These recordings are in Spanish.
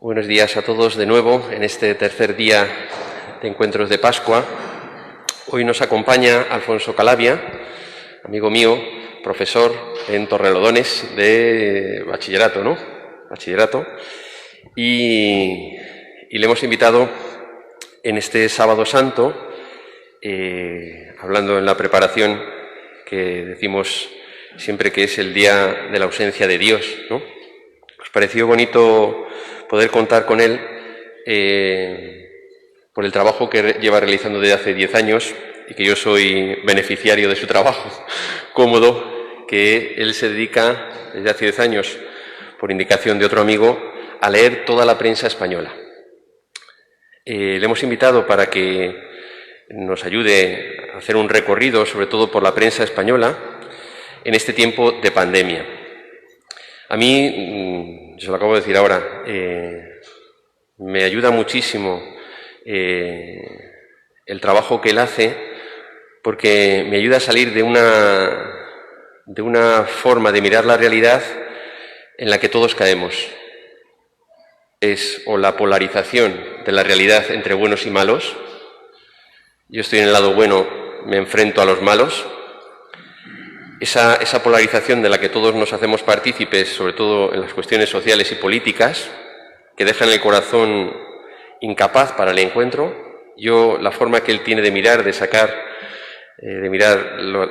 Buenos días a todos de nuevo en este tercer día de encuentros de Pascua. Hoy nos acompaña Alfonso Calavia, amigo mío, profesor en Torrelodones de bachillerato, ¿no? Bachillerato. Y le hemos invitado en este Sábado Santo, hablando en la preparación que decimos siempre que es el día de la ausencia de Dios, ¿no? Nos pareció bonito poder contar con él por el trabajo que lleva realizando desde hace 10 años y que yo soy beneficiario de su trabajo cómodo, que él se dedica desde hace 10 años, por indicación de otro amigo, a leer toda la prensa española. Le hemos invitado para que nos ayude a hacer un recorrido, sobre todo por la prensa española, en este tiempo de pandemia. A mí, se lo acabo de decir ahora, me ayuda muchísimo el trabajo que él hace, porque me ayuda a salir de una forma de mirar la realidad en la que todos caemos. Es o la polarización de la realidad entre buenos y malos. Yo estoy en el lado bueno, me enfrento a los malos. Esa polarización de la que todos nos hacemos partícipes, sobre todo en las cuestiones sociales y políticas, que dejan el corazón incapaz para el encuentro. Yo, la forma que él tiene de mirar, de sacar, de mirar los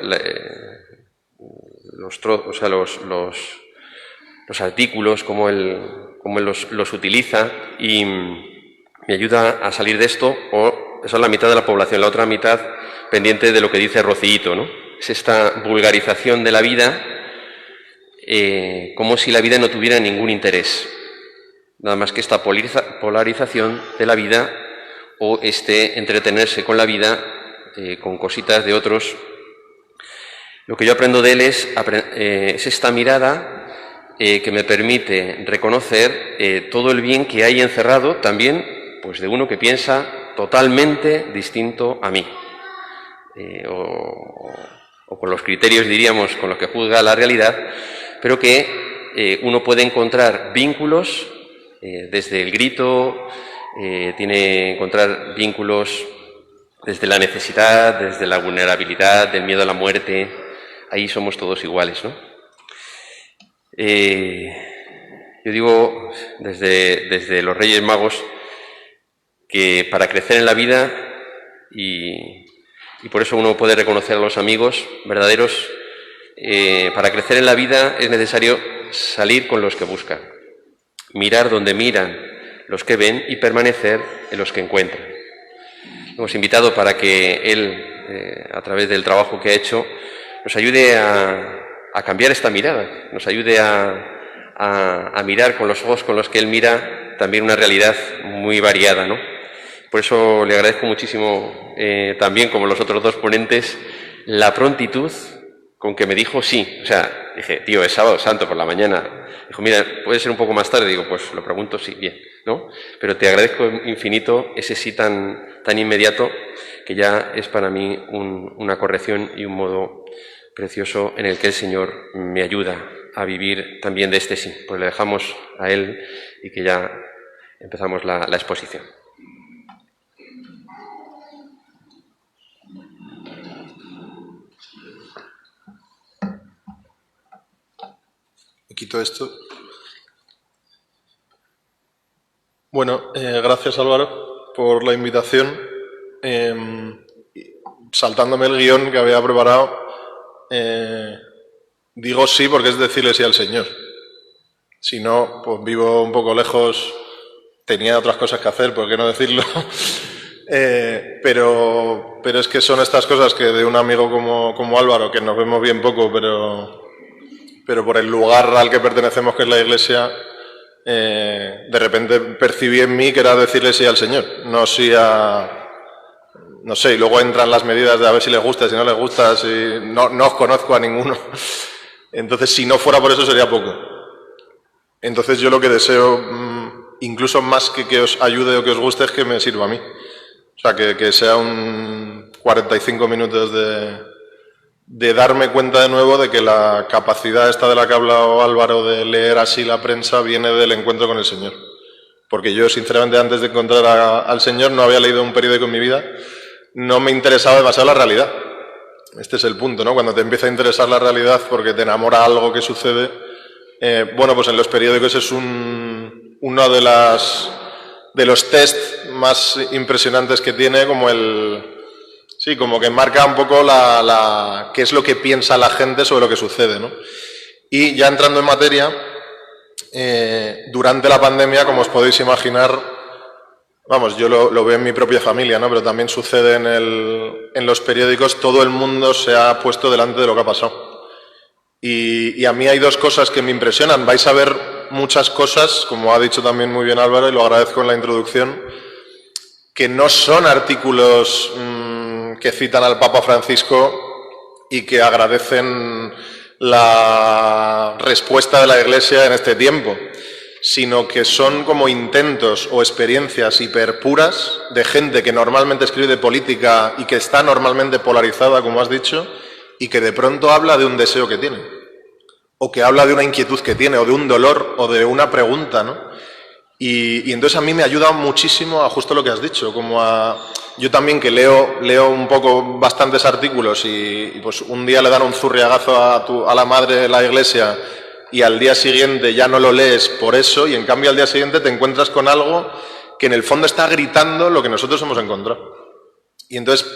artículos, cómo él los utiliza, y me ayuda a salir de esto. O esa es la mitad de la población, la otra mitad pendiente de lo que dice Rocillito, ¿no? Es esta vulgarización de la vida, como si la vida no tuviera ningún interés. Nada más que esta polarización de la vida o este entretenerse con la vida, con cositas de otros. Lo que yo aprendo de él es esta mirada que me permite reconocer todo el bien que hay encerrado también, pues, de uno que piensa totalmente distinto a mí. O con los criterios, diríamos, con los que juzga la realidad, pero que uno puede encontrar vínculos desde el grito, encontrar vínculos desde la necesidad, desde la vulnerabilidad, del miedo a la muerte. Ahí somos todos iguales, ¿no? Yo digo desde los Reyes Magos que para crecer en la vida, y por eso uno puede reconocer a los amigos verdaderos, para crecer en la vida es necesario salir con los que buscan, mirar donde miran los que ven y permanecer en los que encuentran. Hemos invitado para que él, a través del trabajo que ha hecho, nos ayude a cambiar esta mirada, nos ayude a mirar con los ojos con los que él mira también una realidad muy variada, ¿no? Por eso le agradezco muchísimo, también como los otros dos ponentes, la prontitud con que me dijo sí. O sea, dije, tío, es Sábado Santo por la mañana. Dijo, mira, puede ser un poco más tarde. Digo, pues lo pregunto, sí, bien, ¿no? Pero te agradezco infinito ese sí tan inmediato, que ya es para mí una corrección y un modo precioso en el que el Señor me ayuda a vivir también de este sí. Pues le dejamos a él y que ya empezamos la exposición. Quito esto. Bueno, gracias Álvaro por la invitación. Saltándome el guión que había preparado, digo sí porque es decirle sí al Señor. Si no, pues vivo un poco lejos, tenía otras cosas que hacer, ¿por qué no decirlo? Pero es que son estas cosas que de un amigo como Álvaro, que nos vemos bien poco, pero por el lugar al que pertenecemos, que es la Iglesia, de repente percibí en mí que era decirle sí al Señor, no sí a... No sé, y luego entran las medidas de a ver si les gusta, si no les gusta, si no os conozco a ninguno. Entonces, si no fuera por eso, sería poco. Entonces, yo lo que deseo, incluso más que os ayude o que os guste, es que me sirva a mí. O sea, que sea un 45 minutos de darme cuenta de nuevo de que la capacidad esta de la que ha hablado Álvaro de leer así la prensa viene del encuentro con el Señor. Porque yo, sinceramente, antes de encontrar al Señor, no había leído un periódico en mi vida, no me interesaba demasiado la realidad. Este es el punto, ¿no? Cuando te empieza a interesar la realidad porque te enamora algo que sucede, bueno, pues en los periódicos es uno de los test más impresionantes que tiene, como sí, como que marca un poco qué es lo que piensa la gente sobre lo que sucede, ¿no? Y ya entrando en materia, durante la pandemia, como os podéis imaginar, vamos, yo lo veo en mi propia familia, ¿no? Pero también sucede en los periódicos, todo el mundo se ha puesto delante de lo que ha pasado. Y a mí hay dos cosas que me impresionan. Vais a ver muchas cosas, como ha dicho también muy bien Álvaro, y lo agradezco en la introducción, que no son artículos que citan al Papa Francisco y que agradecen la respuesta de la Iglesia en este tiempo, sino que son como intentos o experiencias hiperpuras de gente que normalmente escribe de política y que está normalmente polarizada, como has dicho, y que de pronto habla de un deseo que tiene, o que habla de una inquietud que tiene, o de un dolor, o de una pregunta, ¿no? Y entonces a mí me ayuda muchísimo a justo lo que has dicho, yo también que leo un poco bastantes artículos y pues un día le dan un zurriagazo a la madre de la Iglesia y al día siguiente ya no lo lees por eso, y en cambio al día siguiente te encuentras con algo que en el fondo está gritando lo que nosotros hemos encontrado. Y entonces,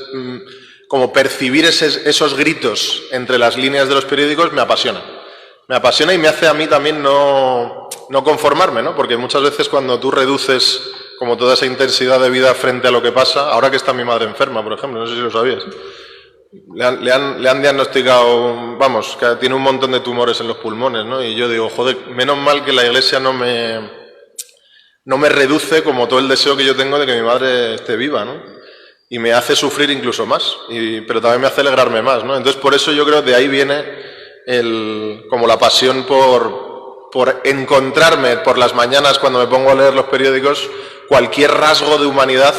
como percibir esos gritos entre las líneas de los periódicos me apasiona. Me apasiona y me hace a mí también no conformarme, ¿no? Porque muchas veces cuando tú reduces como toda esa intensidad de vida frente a lo que pasa, ahora que está mi madre enferma, por ejemplo, no sé si lo sabías, le han diagnosticado, vamos, que tiene un montón de tumores en los pulmones, ¿no? Y yo digo, joder, menos mal que la Iglesia no me reduce como todo el deseo que yo tengo de que mi madre esté viva, ¿no? Y me hace sufrir incluso más, pero también me hace alegrarme más, ¿no? Entonces, por eso yo creo que de ahí viene como la pasión por encontrarme por las mañanas cuando me pongo a leer los periódicos cualquier rasgo de humanidad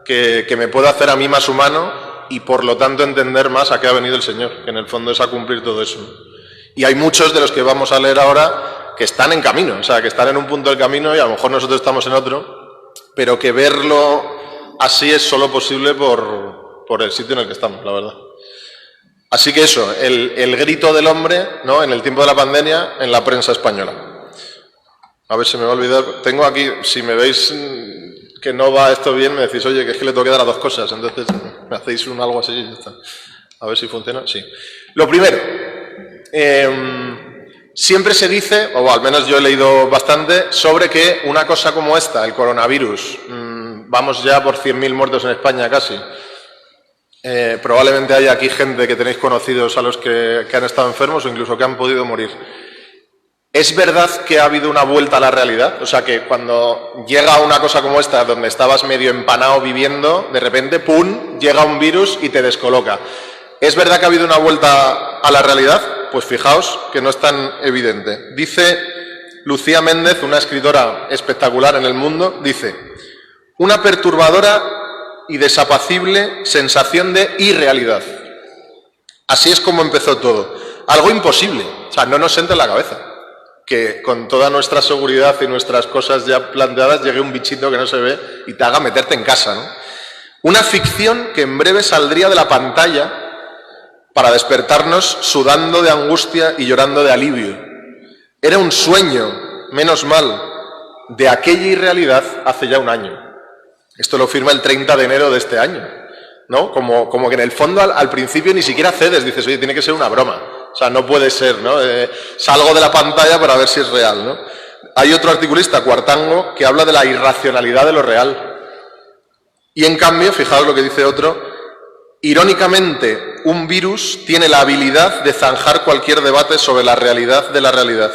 que me pueda hacer a mí más humano y por lo tanto entender más a qué ha venido el Señor, que en el fondo es a cumplir todo eso. Y hay muchos de los que vamos a leer ahora que están en camino, o sea, que están en un punto del camino y a lo mejor nosotros estamos en otro, pero que verlo así es solo posible por el sitio en el que estamos, la verdad. Así que eso, el grito del hombre, ¿no?, en el tiempo de la pandemia en la prensa española. A ver si me va a olvidar. Tengo aquí, si me veis que no va esto bien, me decís, oye, que es que le tengo que dar a dos cosas, entonces me hacéis algo así y ya está. A ver si funciona. Sí. Lo primero, siempre se dice, o al menos yo he leído bastante, sobre que una cosa como esta, el coronavirus, vamos ya por 100.000 muertos en España casi. Probablemente haya aquí gente que tenéis conocidos a los que han estado enfermos o incluso que han podido morir. ¿Es verdad que ha habido una vuelta a la realidad? O sea, que cuando llega una cosa como esta, donde estabas medio empanado viviendo, de repente, ¡pum!, llega un virus y te descoloca. ¿Es verdad que ha habido una vuelta a la realidad? Pues fijaos que no es tan evidente. Dice Lucía Méndez, una escritora espectacular en El Mundo, dice: una perturbadora y desapacible sensación de irrealidad. Así es como empezó todo. Algo imposible, o sea, no nos entra en la cabeza que con toda nuestra seguridad y nuestras cosas ya planteadas llegue un bichito que no se ve y te haga meterte en casa, ¿no? Una ficción que en breve saldría de la pantalla para despertarnos sudando de angustia y llorando de alivio. Era un sueño, menos mal, de aquella irrealidad hace ya un año. Esto lo firma el 30 de enero de este año, ¿no? Como que en el fondo al principio ni siquiera cedes, dices, oye, tiene que ser una broma. O sea, no puede ser, ¿no? Salgo de la pantalla para ver si es real, ¿no? Hay otro articulista, Cuartango, que habla de la irracionalidad de lo real. Y en cambio, fijaos lo que dice otro, irónicamente, un virus tiene la habilidad de zanjar cualquier debate sobre la realidad de la realidad.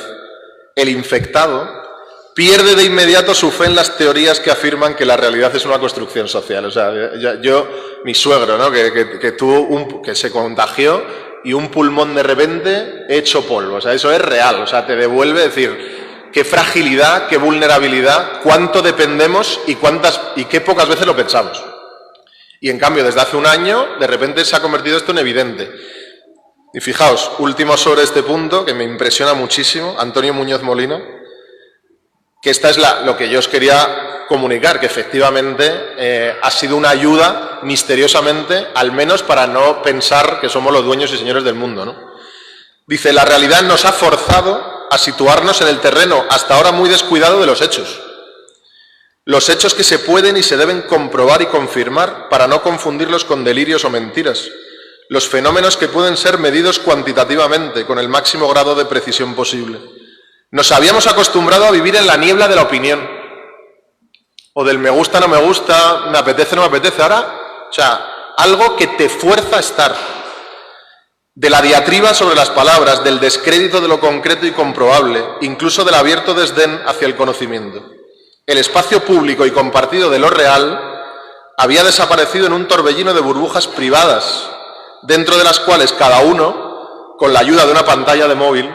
El infectado pierde de inmediato su fe en las teorías que afirman que la realidad es una construcción social. O sea, mi suegro, ¿no?, que se contagió y un pulmón de repente hecho polvo. O sea, eso es real. O sea, te devuelve decir qué fragilidad, qué vulnerabilidad, cuánto dependemos y qué pocas veces lo pensamos. Y en cambio, desde hace un año, de repente se ha convertido esto en evidente. Y fijaos, último sobre este punto, que me impresiona muchísimo, Antonio Muñoz Molina, que esta es lo que yo os quería comunicar, que efectivamente ha sido una ayuda misteriosamente, al menos para no pensar que somos los dueños y señores del mundo, ¿no? Dice, la realidad nos ha forzado a situarnos en el terreno hasta ahora muy descuidado de los hechos. Los hechos que se pueden y se deben comprobar y confirmar para no confundirlos con delirios o mentiras. Los fenómenos que pueden ser medidos cuantitativamente con el máximo grado de precisión posible. Nos habíamos acostumbrado a vivir en la niebla de la opinión. O del me gusta, no me gusta, me apetece, no me apetece. Ahora, o sea, algo que te fuerza a estar. De la diatriba sobre las palabras, del descrédito de lo concreto y comprobable, incluso del abierto desdén hacia el conocimiento. El espacio público y compartido de lo real había desaparecido en un torbellino de burbujas privadas, dentro de las cuales cada uno, con la ayuda de una pantalla de móvil,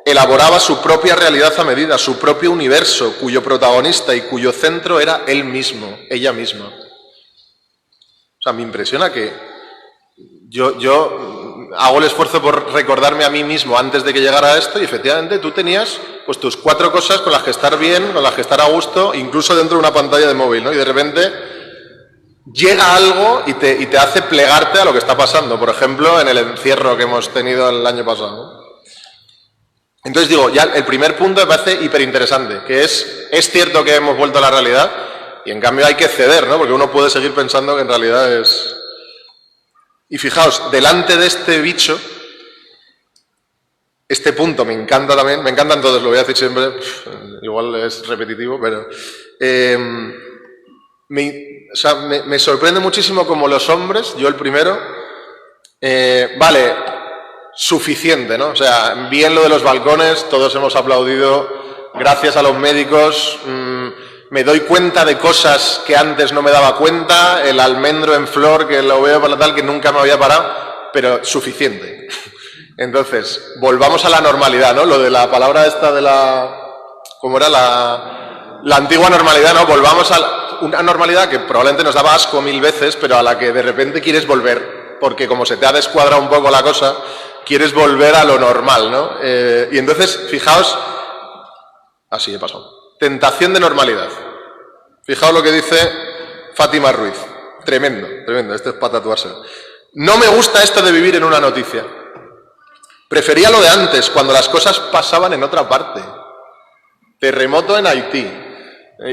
elaboraba su propia realidad a medida, su propio universo, cuyo protagonista y cuyo centro era él mismo, ella misma. O sea, me impresiona que yo hago el esfuerzo por recordarme a mí mismo antes de que llegara a esto y efectivamente tú tenías pues tus 4 cosas con las que estar bien, con las que estar a gusto, incluso dentro de una pantalla de móvil, ¿no? Y de repente llega algo y te hace plegarte a lo que está pasando. Por ejemplo, en el encierro que hemos tenido el año pasado, ¿no? Entonces digo, ya el primer punto me parece hiperinteresante, que es cierto que hemos vuelto a la realidad y en cambio hay que ceder, ¿no? Porque uno puede seguir pensando que en realidad es... Y fijaos, delante de este bicho, este punto me encanta también, me encantan todos, lo voy a decir siempre, igual es repetitivo, pero me sorprende muchísimo como los hombres, yo el primero, vale, suficiente, ¿no? O sea, bien lo de los balcones, todos hemos aplaudido, gracias a los médicos, me doy cuenta de cosas que antes no me daba cuenta, el almendro en flor, que lo veo para tal, que nunca me había parado, pero suficiente. Entonces, volvamos a la normalidad, ¿no? Lo de la palabra esta de la... ¿Cómo era? La antigua normalidad, ¿no? Volvamos a una normalidad que probablemente nos daba asco 1000 veces, pero a la que de repente quieres volver, porque como se te ha descuadrado un poco la cosa, quieres volver a lo normal, ¿no? Y entonces, fijaos... Así he pasado. Tentación de normalidad. Fijaos lo que dice Fátima Ruiz. Tremendo, tremendo. Esto es para tatuárselo. No me gusta esto de vivir en una noticia. Prefería lo de antes, cuando las cosas pasaban en otra parte. Terremoto en Haití.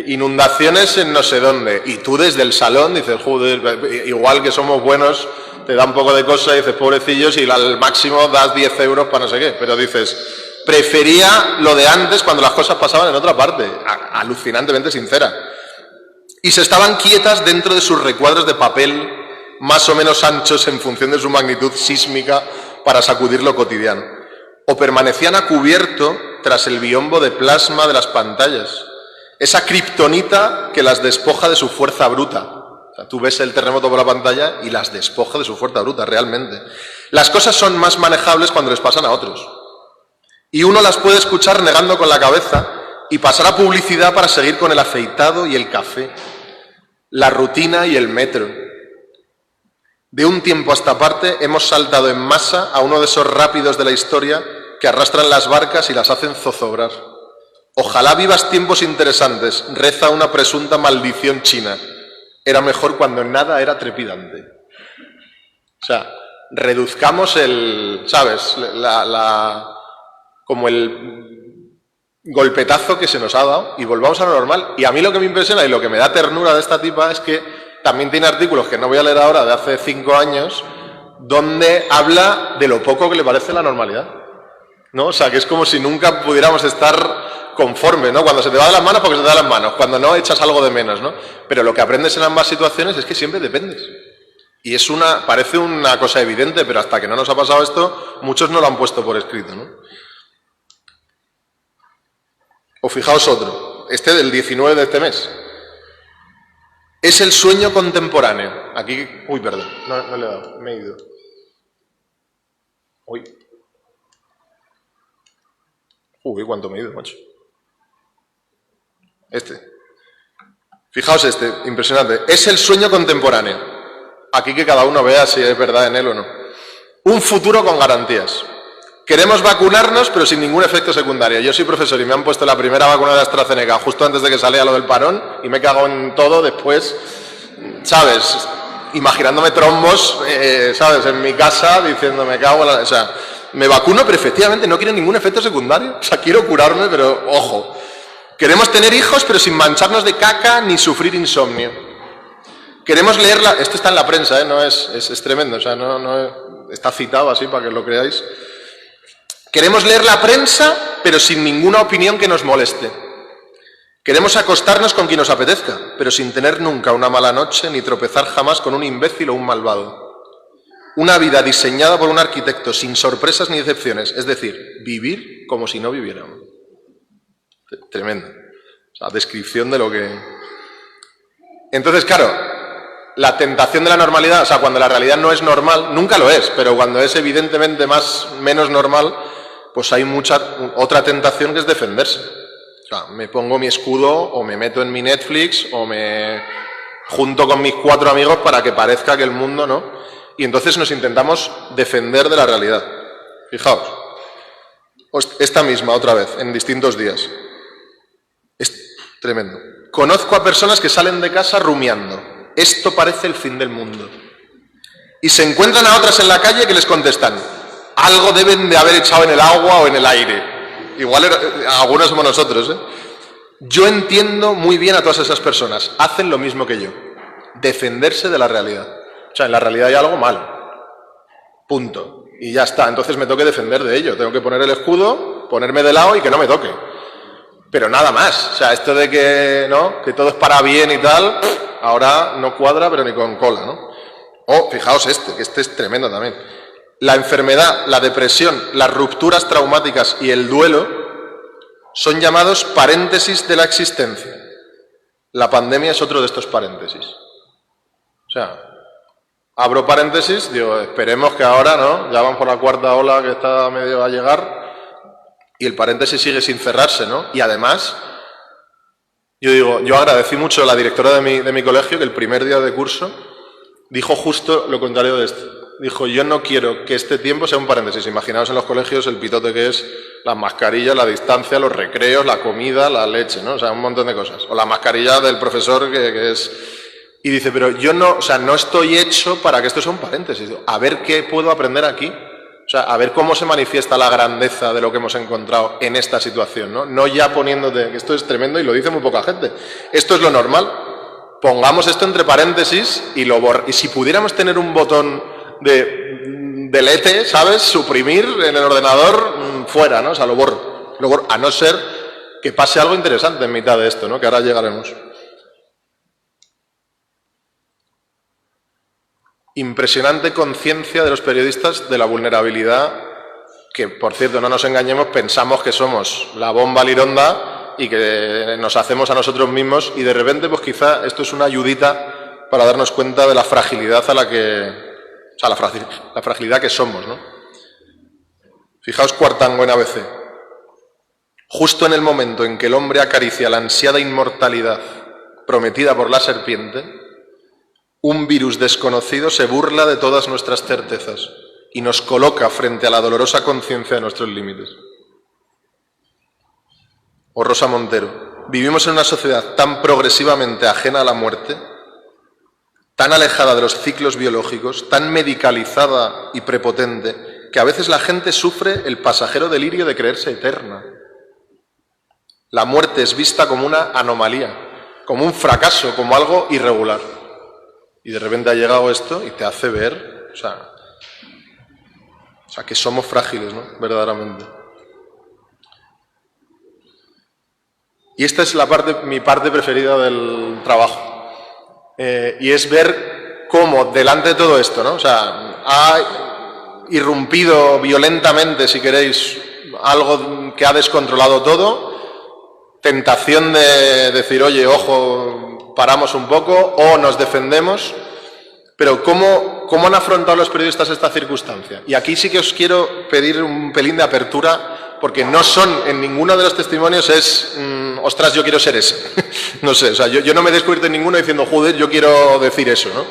Inundaciones en no sé dónde. Y tú desde el salón dices, joder, igual que somos buenos, te da un poco de cosa y dices, pobrecillos, y al máximo das 10 euros para no sé qué. Pero dices... Prefería lo de antes cuando las cosas pasaban en otra parte, alucinantemente sincera. Y se estaban quietas dentro de sus recuadros de papel, más o menos anchos en función de su magnitud sísmica para sacudir lo cotidiano. O permanecían a cubierto tras el biombo de plasma de las pantallas, esa kriptonita que las despoja de su fuerza bruta. O sea, tú ves el terremoto por la pantalla y las despoja de su fuerza bruta, realmente. Las cosas son más manejables cuando les pasan a otros. Y uno las puede escuchar negando con la cabeza y pasar a publicidad para seguir con el afeitado y el café, la rutina y el metro. De un tiempo a esta parte hemos saltado en masa a uno de esos rápidos de la historia que arrastran las barcas y las hacen zozobrar. Ojalá vivas tiempos interesantes, reza una presunta maldición china. Era mejor cuando nada era trepidante. O sea, reduzcamos el, ¿sabes? Como el golpetazo que se nos ha dado y volvamos a lo normal. Y a mí lo que me impresiona y lo que me da ternura de esta tipa es que también tiene artículos que no voy a leer ahora de hace 5 años donde habla de lo poco que le parece la normalidad, ¿no? O sea, que es como si nunca pudiéramos estar conformes, ¿no? Cuando se te va de las manos, porque se te da de las manos. Cuando no, echas algo de menos, ¿no? Pero lo que aprendes en ambas situaciones es que siempre dependes. Y es parece una cosa evidente, pero hasta que no nos ha pasado esto, muchos no lo han puesto por escrito, ¿no? O fijaos otro, este del 19 de este mes. Es el sueño contemporáneo. Aquí, uy, perdón, no le he dado, me he ido. Uy, cuánto me he ido, macho. Fijaos impresionante. Es el sueño contemporáneo. Aquí que cada uno vea si es verdad en él o no. Un futuro con garantías. Queremos vacunarnos, pero sin ningún efecto secundario. Yo soy profesor y me han puesto la primera vacuna de AstraZeneca justo antes de que salía lo del parón y me he cagado en todo después, ¿sabes? Imaginándome trombos, ¿sabes? En mi casa diciendo, me cago en la... O sea, me vacuno, pero efectivamente no quiero ningún efecto secundario. O sea, quiero curarme, pero ojo. Queremos tener hijos, pero sin mancharnos de caca ni sufrir insomnio. Queremos leerla... Esto está en la prensa, ¿eh? No es tremendo. O sea, está citado así para que lo creáis. Queremos leer la prensa, pero sin ninguna opinión que nos moleste. Queremos acostarnos con quien nos apetezca, pero sin tener nunca una mala noche ni tropezar jamás con un imbécil o un malvado. Una vida diseñada por un arquitecto sin sorpresas ni decepciones, es decir, vivir como si no viviéramos. Tremendo. O sea, descripción de lo que... Entonces, claro, la tentación de la normalidad, o sea, cuando la realidad no es normal, nunca lo es, pero cuando es evidentemente menos normal, pues hay otra tentación que es defenderse. O sea, me pongo mi escudo o me meto en mi Netflix o me junto con mis 4 amigos para que parezca que el mundo no... Y entonces nos intentamos defender de la realidad. Fijaos, esta misma otra vez, en distintos días. Es tremendo. Conozco a personas que salen de casa rumiando. Esto parece el fin del mundo. Y se encuentran a otras en la calle que les contestan, algo deben de haber echado en el agua o en el aire. Igual algunos somos nosotros, ¿eh? Yo entiendo muy bien a todas esas personas. Hacen lo mismo que yo. Defenderse de la realidad. O sea, en la realidad hay algo malo. Punto. Y ya está. Entonces me tengo que defender de ello. Tengo que poner el escudo, ponerme de lado y que no me toque. Pero nada más. O sea, esto de que, ¿no?, que todo es para bien y tal, ahora no cuadra, pero ni con cola, ¿no? O, fijaos que este es tremendo también. La enfermedad, la depresión, las rupturas traumáticas y el duelo son llamados paréntesis de la existencia. La pandemia es otro de estos paréntesis. O sea... Abro paréntesis, digo, esperemos que ahora, ¿no?, ya van por la 4ª ola que está medio a llegar y el paréntesis sigue sin cerrarse, ¿no? Y además, yo agradecí mucho a la directora de mi colegio que el primer día de curso dijo justo lo contrario de esto. Dijo, yo no quiero que este tiempo sea un paréntesis. Imaginaos en los colegios el pitote que es las mascarillas, la distancia, los recreos, la comida, la leche, ¿no? O sea, un montón de cosas. O la mascarilla del profesor que es... Y dice, pero yo no, o sea, no estoy hecho para que esto sea un paréntesis. A ver qué puedo aprender aquí. O sea, a ver cómo se manifiesta la grandeza de lo que hemos encontrado en esta situación, ¿no? No ya poniéndote, que esto es tremendo y lo dice muy poca gente. Esto es lo normal. Pongamos esto entre paréntesis y y si pudiéramos tener un botón de delete, ¿sabes? Suprimir en el ordenador, fuera, ¿no? O sea, lo borro. A no ser que pase algo interesante en mitad de esto, ¿no? Que ahora llegaremos. Impresionante conciencia de los periodistas de la vulnerabilidad que, por cierto, no nos engañemos, pensamos que somos la bomba lironda y que nos hacemos a nosotros mismos y de repente, pues quizá esto es una ayudita para darnos cuenta de la fragilidad a la que... O sea, la fragilidad que somos, ¿no? Fijaos Cuartango en ABC. Justo en el momento en que el hombre acaricia la ansiada inmortalidad prometida por la serpiente, un virus desconocido se burla de todas nuestras certezas y nos coloca frente a la dolorosa conciencia de nuestros límites. O Rosa Montero, vivimos en una sociedad tan progresivamente ajena a la muerte, tan alejada de los ciclos biológicos, tan medicalizada y prepotente, que a veces la gente sufre el pasajero delirio de creerse eterna. La muerte es vista como una anomalía, como un fracaso, como algo irregular. Y de repente ha llegado esto y te hace ver, o sea que somos frágiles, ¿no? Verdaderamente. Y esta es mi parte preferida del trabajo. Y es ver cómo, delante de todo esto, ¿no? O sea, ha irrumpido violentamente, si queréis, algo que ha descontrolado todo, tentación de decir, oye, ojo, paramos un poco o nos defendemos, pero ¿cómo han afrontado los periodistas esta circunstancia? Y aquí sí que os quiero pedir un pelín de apertura, porque no son, en ninguno de los testimonios es, ostras, yo quiero ser ese. No sé, o sea, yo no me he descubierto en ninguno diciendo, joder, yo quiero decir eso, ¿no?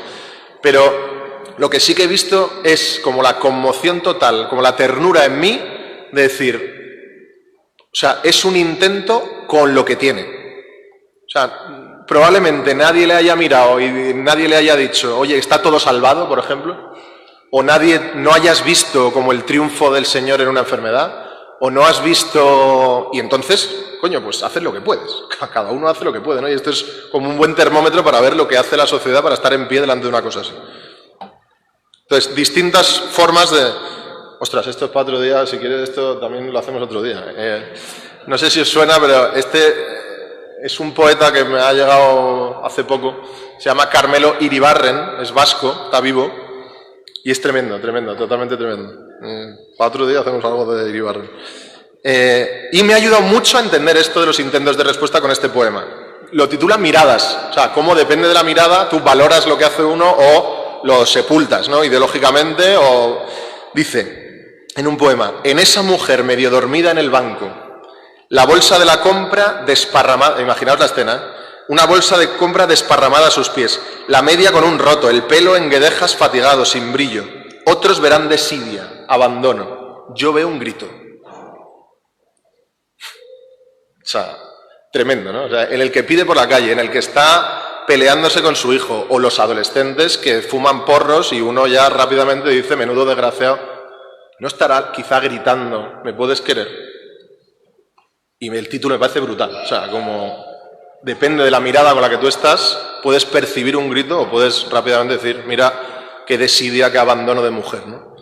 Pero lo que sí que he visto es como la conmoción total, como la ternura en mí de decir, o sea, es un intento con lo que tiene. O sea, probablemente nadie le haya mirado y nadie le haya dicho, oye, ¿está todo salvado, por ejemplo? O no hayas visto como el triunfo del Señor en una enfermedad, o no has visto... Y entonces, coño, pues haces lo que puedes. Cada uno hace lo que puede, ¿no? Y esto es como un buen termómetro para ver lo que hace la sociedad para estar en pie delante de una cosa así. Entonces, distintas formas de... Ostras, esto es para otro día, si quieres esto también lo hacemos otro día. No sé si os suena, pero este es un poeta que me ha llegado hace poco, se llama Carmelo Iribarren, es vasco, está vivo, y es tremendo, tremendo, totalmente tremendo. Para otro día hacemos algo de Iribarren. Y me ha ayudado mucho a entender esto de los intentos de respuesta con este poema. Lo titula Miradas, o sea, cómo depende de la mirada, tú valoras lo que hace uno o lo sepultas, ¿no? Ideológicamente, o... Dice, en un poema, en esa mujer medio dormida en el banco, la bolsa de la compra desparramada, imaginaos la escena, una bolsa de compra desparramada a sus pies, la media con un roto, el pelo en guedejas fatigado, sin brillo. Otros verán desidia, abandono. Yo veo un grito. O sea, tremendo, ¿no? O sea, en el que pide por la calle, en el que está peleándose con su hijo, o los adolescentes que fuman porros y uno ya rápidamente dice, menudo desgraciado, no estará quizá gritando, ¿me puedes querer? Y el título me parece brutal, o sea, como... Depende de la mirada con la que tú estás, puedes percibir un grito o puedes rápidamente decir, mira, qué desidia, qué abandono de mujer, ¿no?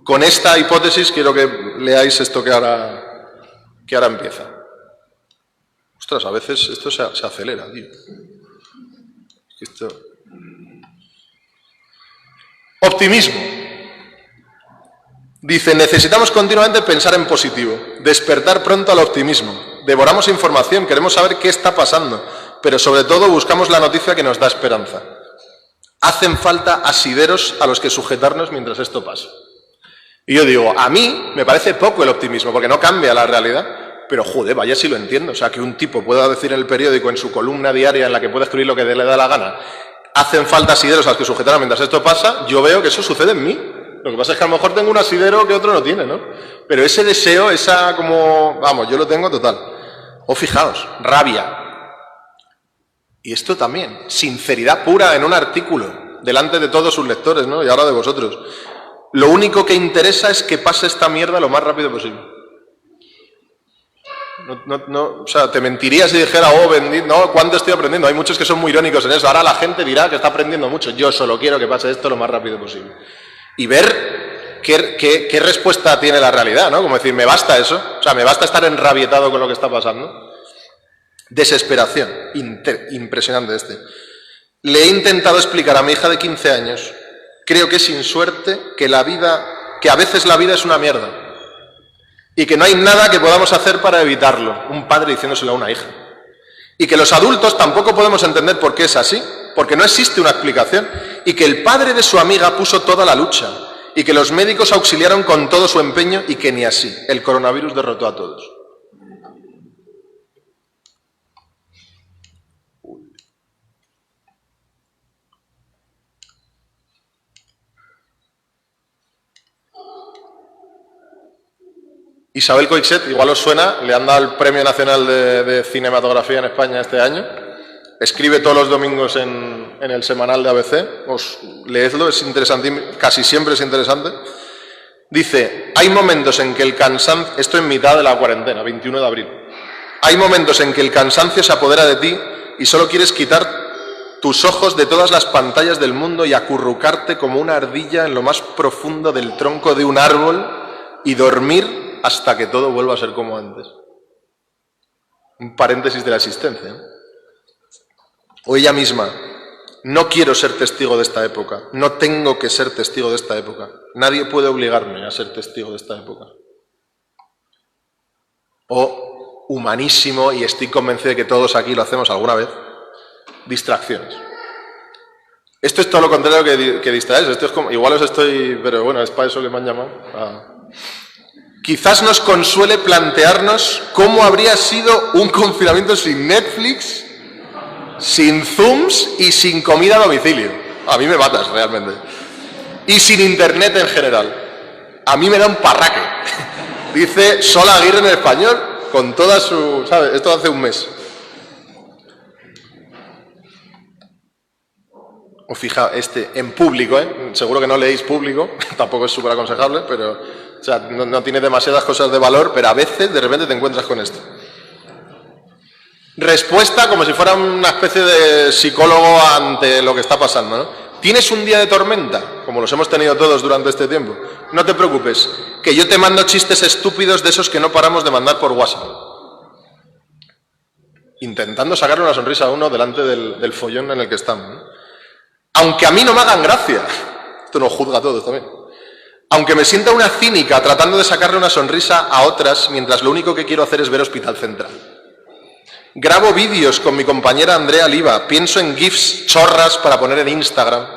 Con esta hipótesis quiero que leáis esto que ahora empieza. Ostras, a veces esto se acelera, tío. Optimismo. Dice, necesitamos continuamente pensar en positivo, despertar pronto al optimismo. Devoramos información, queremos saber qué está pasando, pero sobre todo buscamos la noticia que nos da esperanza. Hacen falta asideros a los que sujetarnos mientras esto pasa. Y yo digo, a mí me parece poco el optimismo, porque no cambia la realidad, pero joder, vaya si lo entiendo. O sea, que un tipo pueda decir en el periódico, en su columna diaria en la que puede escribir lo que le da la gana, hacen falta asideros a los que sujetarnos mientras esto pasa, yo veo que eso sucede en mí. Lo que pasa es que a lo mejor tengo un asidero que otro no tiene, ¿no? Pero ese deseo, esa como... Vamos, yo lo tengo total. O fijaos, rabia. Y esto también, sinceridad pura en un artículo, delante de todos sus lectores, ¿no? Y ahora de vosotros. Lo único que interesa es que pase esta mierda lo más rápido posible. O sea, te mentiría si dijera, oh, bendito, no, ¿cuánto estoy aprendiendo? Hay muchos que son muy irónicos en eso. Ahora la gente dirá que está aprendiendo mucho. Yo solo quiero que pase esto lo más rápido posible. Y ver qué respuesta tiene la realidad, ¿no? Como decir, ¿me basta eso? O sea, ¿me basta estar enrabietado con lo que está pasando? Desesperación. Impresionante este. Le he intentado explicar a mi hija de 15 años, creo que sin suerte, que a veces la vida es una mierda. Y que no hay nada que podamos hacer para evitarlo. Un padre diciéndoselo a una hija. Y que los adultos tampoco podemos entender por qué es así, porque no existe una explicación. Y que el padre de su amiga puso toda la lucha. Y que los médicos auxiliaron con todo su empeño y que ni así. El coronavirus derrotó a todos. Isabel Coixet, igual os suena, le han dado el Premio Nacional de Cinematografía en España este año. Escribe todos los domingos en el semanal de ABC. Leedlo, es interesante, casi siempre es interesante. Dice, hay momentos en que el cansancio... Esto en mitad de la cuarentena, 21 de abril. Hay momentos en que el cansancio se apodera de ti y solo quieres quitar tus ojos de todas las pantallas del mundo y acurrucarte como una ardilla en lo más profundo del tronco de un árbol y dormir hasta que todo vuelva a ser como antes. Un paréntesis de la existencia, ¿no? O ella misma, no quiero ser testigo de esta época, no tengo que ser testigo de esta época, nadie puede obligarme a ser testigo de esta época. O humanísimo, y estoy convencido de que todos aquí lo hacemos alguna vez, distracciones. Esto es todo lo contrario que distraes, esto es como, igual os estoy, pero bueno, es para eso que me han llamado. Quizás nos consuele plantearnos cómo habría sido un confinamiento sin Netflix, sin Zooms y sin comida a domicilio. A mí me matas, realmente. Y sin Internet en general. A mí me da un parraque. Dice Sol Aguirre en el Español, con toda su... ¿sabes? Esto hace un mes. Os fijaos, en público, seguro que no leéis Público, tampoco es súper aconsejable, pero o sea, no tiene demasiadas cosas de valor, pero a veces de repente te encuentras con esto. Respuesta como si fuera una especie de psicólogo ante lo que está pasando, ¿no? ¿Tienes un día de tormenta? Como los hemos tenido todos durante este tiempo. No te preocupes, que yo te mando chistes estúpidos de esos que no paramos de mandar por WhatsApp. Intentando sacarle una sonrisa a uno delante del follón en el que estamos, ¿no? Aunque a mí no me hagan gracia. Esto nos juzga a todos también. Aunque me sienta una cínica tratando de sacarle una sonrisa a otras mientras lo único que quiero hacer es ver Hospital Central. Grabo vídeos con mi compañera Andrea Liva, pienso en GIFs chorras para poner en Instagram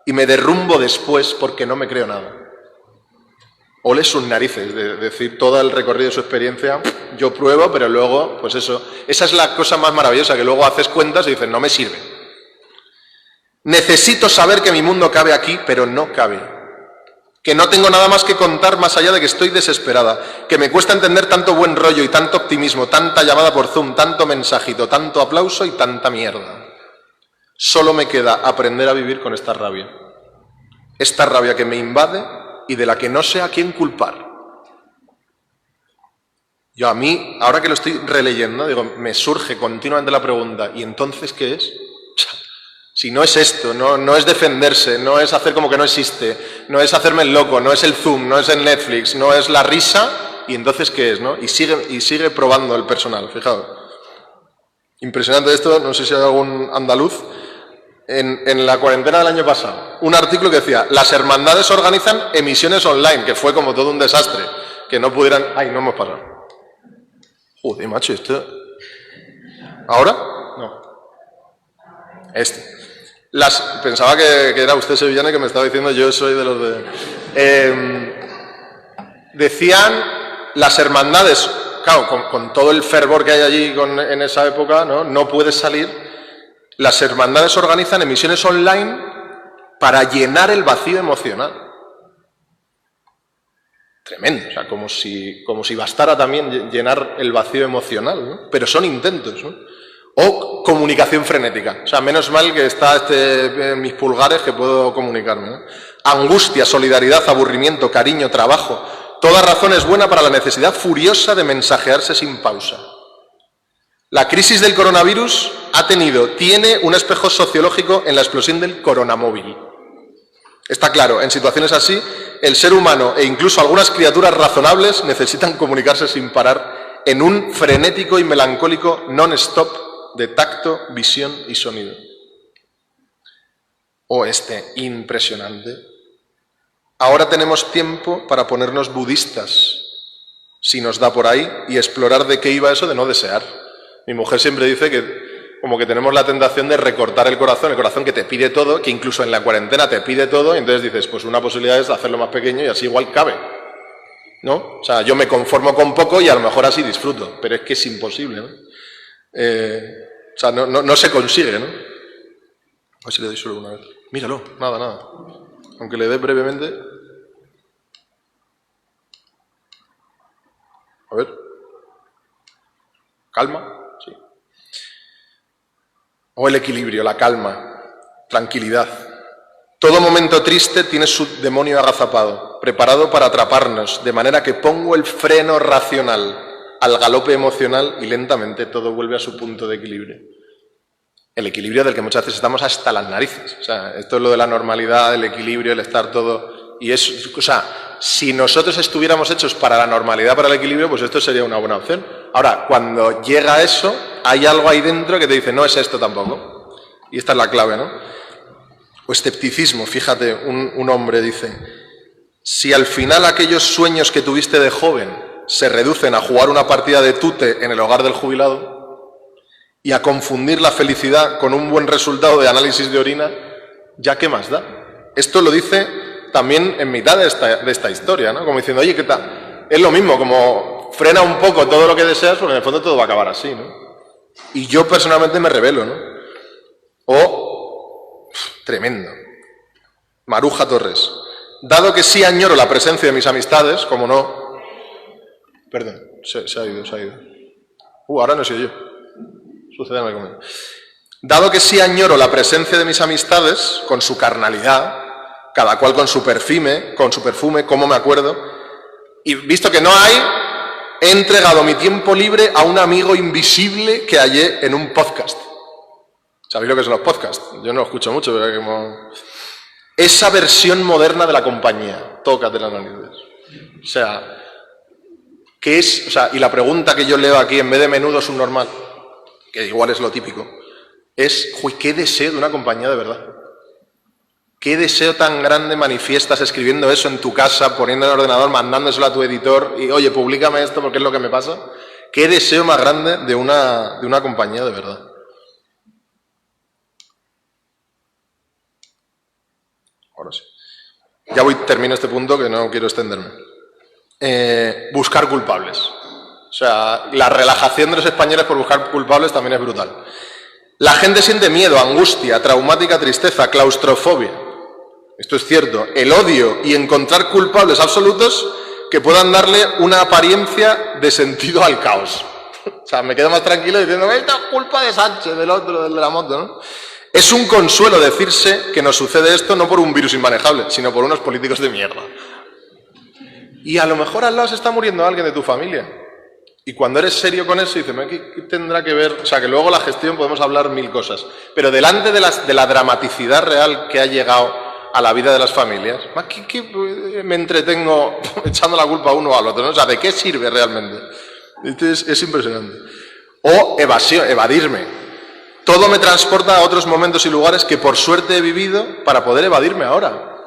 y me derrumbo después porque no me creo nada. Ole sus narices, de decir todo el recorrido de su experiencia, yo pruebo, pero luego, pues eso, esa es la cosa más maravillosa, que luego haces cuentas y dices, no me sirve. Necesito saber que mi mundo cabe aquí, pero no cabe. Que no tengo nada más que contar más allá de que estoy desesperada, que me cuesta entender tanto buen rollo y tanto optimismo, tanta llamada por Zoom, tanto mensajito, tanto aplauso y tanta mierda. Solo me queda aprender a vivir con esta rabia. Esta rabia que me invade y de la que no sé a quién culpar. Yo a mí, ahora que lo estoy releyendo, digo, me surge continuamente la pregunta, ¿y entonces qué es? Si no es esto, no es defenderse, no es hacer como que no existe, no es hacerme el loco, no es el Zoom, no es el Netflix, no es la risa, ¿y entonces qué es, no? Y sigue probando el personal, fijaos. Impresionante esto, no sé si hay algún andaluz. En la cuarentena del año pasado, un artículo que decía, las hermandades organizan emisiones online, que fue como todo un desastre, que no pudieran... ¡Ay, no hemos pasado! Joder, macho, esto... ¿Ahora? No. Pensaba que era usted sevillano y que me estaba diciendo yo soy de los de... decían las hermandades, claro, con todo el fervor que hay allí en esa época, no puedes salir. Las hermandades organizan emisiones online para llenar el vacío emocional. Tremendo, o sea, como si bastara también llenar el vacío emocional, ¿no? Pero son intentos, ¿no? O comunicación frenética. O sea, menos mal que está en mis pulgares que puedo comunicarme, ¿no? Angustia, solidaridad, aburrimiento, cariño, trabajo. Toda razón es buena para la necesidad furiosa de mensajearse sin pausa. La crisis del coronavirus tiene un espejo sociológico en la explosión del coronamóvil. Está claro, en situaciones así, el ser humano e incluso algunas criaturas razonables necesitan comunicarse sin parar en un frenético y melancólico non-stop de tacto, visión y sonido. Impresionante. Ahora tenemos tiempo para ponernos budistas, si nos da por ahí, y explorar de qué iba eso de no desear. Mi mujer siempre dice que como que tenemos la tentación de recortar el corazón que te pide todo, que incluso en la cuarentena te pide todo, y entonces dices, pues una posibilidad es hacerlo más pequeño y así igual cabe, ¿no? O sea, yo me conformo con poco y a lo mejor así disfruto, pero es que es imposible, ¿no? O sea, no se consigue, ¿no? A ver si le doy solo una vez. Míralo, nada. Aunque le dé brevemente. A ver. Calma, sí. O el equilibrio, la calma, tranquilidad. Todo momento triste tiene su demonio agazapado, preparado para atraparnos, de manera que pongo el freno racional al galope emocional y lentamente todo vuelve a su punto de equilibrio. El equilibrio del que muchas veces estamos hasta las narices. O sea, esto es lo de la normalidad, el equilibrio, el estar todo... Y es, o sea, si nosotros estuviéramos hechos para la normalidad, para el equilibrio, pues esto sería una buena opción. Ahora, cuando llega eso, hay algo ahí dentro que te dice, no es esto tampoco. Y esta es la clave, ¿no? O escepticismo, fíjate, un hombre dice, si al final aquellos sueños que tuviste de joven se reducen a jugar una partida de tute en el hogar del jubilado y a confundir la felicidad con un buen resultado de análisis de orina, ¿ya qué más da? Esto lo dice también en mitad de esta historia, ¿no? Como diciendo, oye, ¿qué tal? Es lo mismo, como frena un poco todo lo que deseas, porque en el fondo todo va a acabar así, ¿no? Y yo personalmente me rebelo, ¿no? Tremendo. Maruja Torres. Dado que sí añoro la presencia de mis amistades, como no, Perdón, se ha ido. Ahora no soy yo. Sucédeme conmigo. Dado que sí añoro la presencia de mis amistades, con su carnalidad, cada cual con su perfume, cómo me acuerdo, y visto que no hay, he entregado mi tiempo libre a un amigo invisible que hallé en un podcast. ¿Sabéis lo que son los podcasts? Yo no lo escucho mucho, pero es como... Esa versión moderna de la compañía. Tócate las narices. O sea, ¿qué es? O sea, y la pregunta que yo leo aquí, en vez de menudo subnormal, que igual es lo típico, es, uy, qué deseo de una compañía de verdad. Qué deseo tan grande manifiestas escribiendo eso en tu casa, poniendo en el ordenador, mandándoselo a tu editor y, oye, públicame esto porque es lo que me pasa. Qué deseo más grande de una compañía de verdad. Ahora sí. Ya termino este punto que no quiero extenderme. Buscar culpables. O sea, la relajación de los españoles por buscar culpables también es brutal. La gente siente miedo, angustia, traumática tristeza, claustrofobia. Esto es cierto. El odio y encontrar culpables absolutos que puedan darle una apariencia de sentido al caos. O sea, me quedo más tranquilo diciendo, esta es culpa de Sánchez, del otro, del de la moto, ¿no? Es un consuelo decirse que nos sucede esto no por un virus inmanejable, sino por unos políticos de mierda. Y a lo mejor al lado se está muriendo alguien de tu familia. Y cuando eres serio con eso, dices, ¿qué tendrá que ver? O sea, que luego la gestión podemos hablar mil cosas. Pero delante de la dramaticidad real que ha llegado a la vida de las familias, ¿qué me entretengo echando la culpa a uno o al otro, ¿no? O sea, ¿de qué sirve realmente? Entonces, es impresionante. O evadirme. Todo me transporta a otros momentos y lugares que por suerte he vivido para poder evadirme ahora.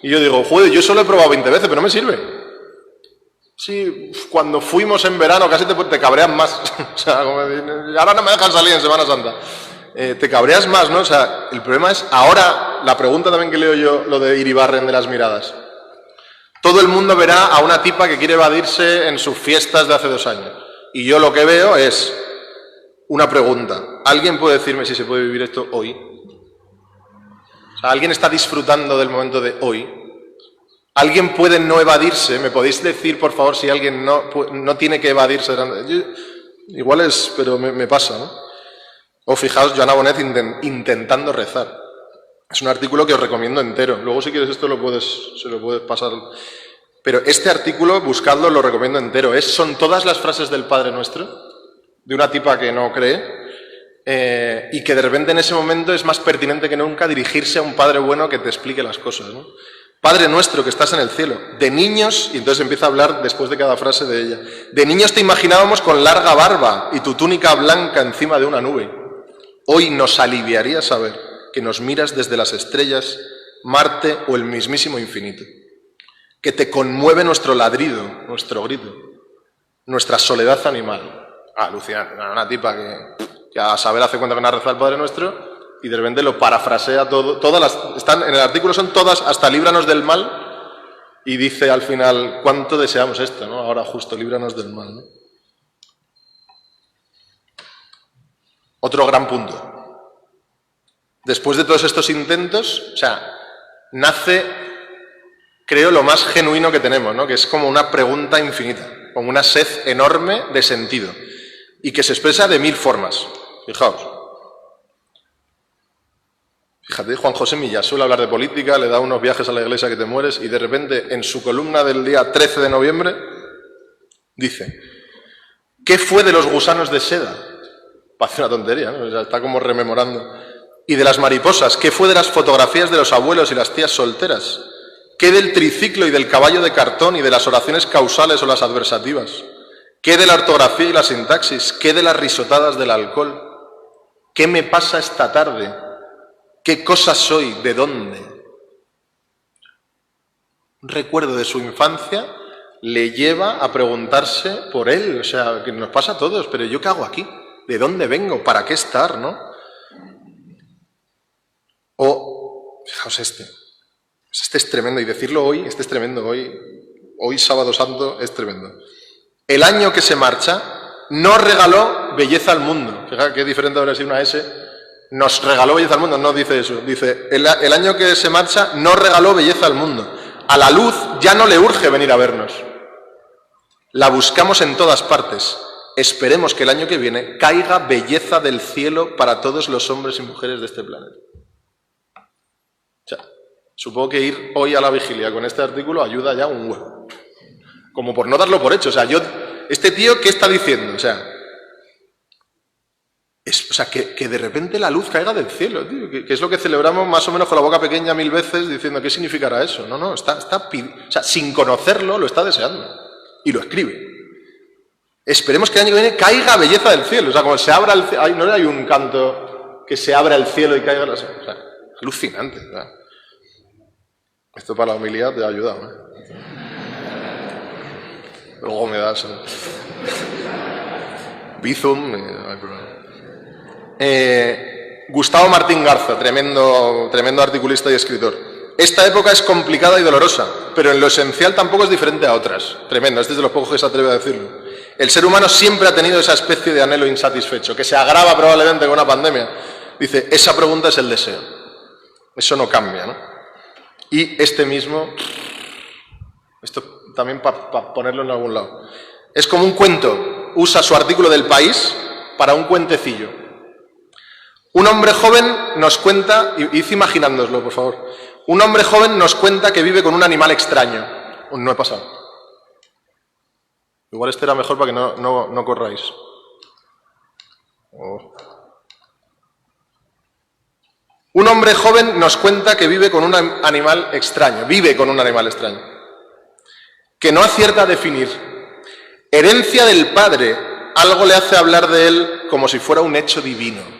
Y yo digo, joder, yo solo he probado 20 veces, pero no me sirve. Sí, cuando fuimos en verano casi te cabreas más. O sea, como ahora no me dejan salir en Semana Santa. Te cabreas más, ¿no? O sea, el problema es, ahora, la pregunta también que leo yo, lo de Iribarren de las miradas. Todo el mundo verá a una tipa que quiere evadirse en sus fiestas de hace 2 años. Y yo lo que veo es una pregunta. ¿Alguien puede decirme si se puede vivir esto hoy? O sea, ¿alguien está disfrutando del momento de hoy? ¿Alguien puede no evadirse? ¿Me podéis decir, por favor, si alguien no tiene que evadirse? Igual es, pero me pasa, ¿no? O fijaos, Joana Bonet intentando rezar. Es un artículo que os recomiendo entero. Luego, si quieres, esto se lo puedes pasar. Pero este artículo, buscadlo, lo recomiendo entero. Son todas las frases del Padre Nuestro, de una tipa que no cree, y que de repente en ese momento es más pertinente que nunca dirigirse a un Padre bueno que te explique las cosas, ¿no? Padre nuestro que estás en el cielo, de niños, y entonces empieza a hablar después de cada frase de ella, de niños te imaginábamos con larga barba y tu túnica blanca encima de una nube. Hoy nos aliviaría saber que nos miras desde las estrellas, Marte o el mismísimo infinito, que te conmueve nuestro ladrido, nuestro grito, nuestra soledad animal. Alucinante, una tipa que a saber hace cuenta que no ha rezado el Padre Nuestro y de repente lo parafrasea todo. Están en el artículo, son todas, hasta líbranos del mal, y dice al final, ¿cuánto deseamos esto, no? Ahora justo, líbranos del mal, ¿no? Otro gran punto. Después de todos estos intentos, o sea, nace, creo, lo más genuino que tenemos, ¿no? Que es como una pregunta infinita, como una sed enorme de sentido, y que se expresa de 1000 formas. Fijaos. Fíjate, Juan José Millán suele hablar de política, le da unos viajes a la iglesia que te mueres, y de repente, en su columna del día 13 de noviembre, dice, ¿qué fue de los gusanos de seda? Parece una tontería, ¿no? O sea, está como rememorando. Y de las mariposas, ¿qué fue de las fotografías de los abuelos y las tías solteras? ¿Qué del triciclo y del caballo de cartón y de las oraciones causales o las adversativas? ¿Qué de la ortografía y la sintaxis? ¿Qué de las risotadas del alcohol? ¿Qué me pasa esta tarde? ¿Qué cosa soy? ¿De dónde? Un recuerdo de su infancia le lleva a preguntarse por él. O sea, que nos pasa a todos, pero ¿yo qué hago aquí? ¿De dónde vengo? ¿Para qué estar? ¿No? O, fijaos este es tremendo, y decirlo hoy, este es tremendo, hoy Sábado Santo es tremendo. El año que se marcha nos regaló belleza al mundo. Fíjate qué diferente habría sido una S. Nos regaló belleza al mundo, no dice eso. Dice, el año que se marcha nos regaló belleza al mundo. A la luz ya no le urge venir a vernos. La buscamos en todas partes. Esperemos que el año que viene caiga belleza del cielo para todos los hombres y mujeres de este planeta. O sea, supongo que ir hoy a la vigilia con este artículo ayuda ya un huevo. Como por no darlo por hecho. O sea, este tío, ¿qué está diciendo? O sea, que de repente la luz caiga del cielo, tío, que es lo que celebramos más o menos con la boca pequeña 1000 veces diciendo ¿qué significará eso? No, o sea, sin conocerlo lo está deseando y lo escribe. Esperemos que el año que viene caiga belleza del cielo, o sea, como se abra el cielo, no hay un canto que se abra el cielo y caiga o sea, alucinante, ¿verdad? Esto para la humildad te ha ayudado, ¿eh? Luego me das Bizum, no hay problema. Gustavo Martín Garza, tremendo articulista y escritor. Esta época es complicada y dolorosa, pero en lo esencial tampoco es diferente a otras. Tremendo, este es de los pocos que se atreve a decirlo. El ser humano siempre ha tenido esa especie de anhelo insatisfecho, que se agrava probablemente con una pandemia. Dice, esa pregunta es el deseo. Eso no cambia, ¿no? Y este mismo, esto también para ponerlo en algún lado, es como un cuento. Usa su artículo del País para un cuentecillo. Un hombre joven nos cuenta, id imaginándoslo, por favor. Un hombre joven nos cuenta que vive con un animal extraño. No he pasado. Igual este era mejor para que no corráis. Oh. Un hombre joven nos cuenta que vive con un animal extraño. Vive con un animal extraño. Que no acierta a definir. Herencia del padre. Algo le hace hablar de él como si fuera un hecho divino.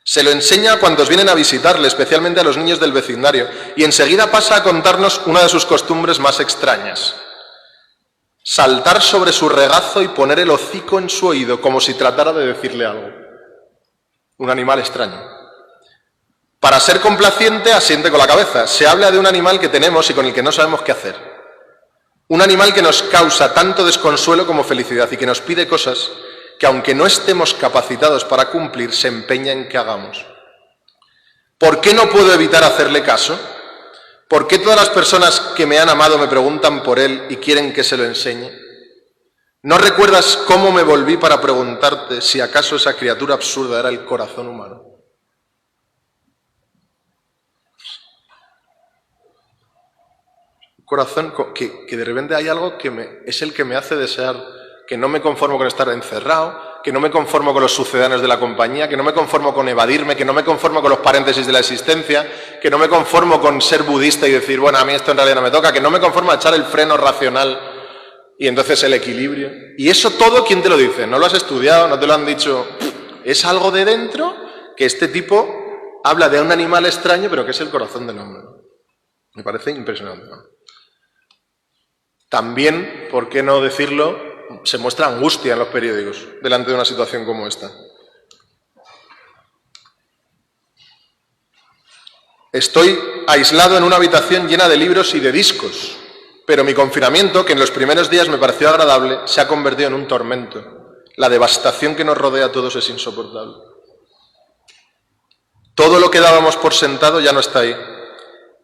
Se lo enseña a cuantos vienen a visitarle, especialmente a los niños del vecindario, y enseguida pasa a contarnos una de sus costumbres más extrañas. Saltar sobre su regazo y poner el hocico en su oído, como si tratara de decirle algo. Un animal extraño. Para ser complaciente, asiente con la cabeza. Se habla de un animal que tenemos y con el que no sabemos qué hacer. Un animal que nos causa tanto desconsuelo como felicidad y que nos pide cosas que aunque no estemos capacitados para cumplir, se empeña en que hagamos. ¿Por qué no puedo evitar hacerle caso? ¿Por qué todas las personas que me han amado me preguntan por él y quieren que se lo enseñe? ¿No recuerdas cómo me volví para preguntarte si acaso esa criatura absurda era el corazón humano? Un corazón que de repente hay algo que es el que me hace desear, que no me conformo con estar encerrado, que no me conformo con los sucedáneos de la compañía, que no me conformo con evadirme, que no me conformo con los paréntesis de la existencia, que no me conformo con ser budista y decir, bueno, a mí esto en realidad no me toca, que no me conformo a echar el freno racional y entonces el equilibrio. Y eso todo, ¿quién te lo dice? ¿No lo has estudiado? ¿No te lo han dicho? Es algo de dentro que este tipo habla de un animal extraño, pero que es el corazón del hombre. Me parece impresionante, ¿no? También, ¿por qué no decirlo?, se muestra angustia en los periódicos delante de una situación como esta. Estoy aislado en una habitación llena de libros y de discos, pero mi confinamiento, que en los primeros días me pareció agradable, se ha convertido en un tormento. La devastación que nos rodea a todos es insoportable. Todo lo que dábamos por sentado ya no está ahí,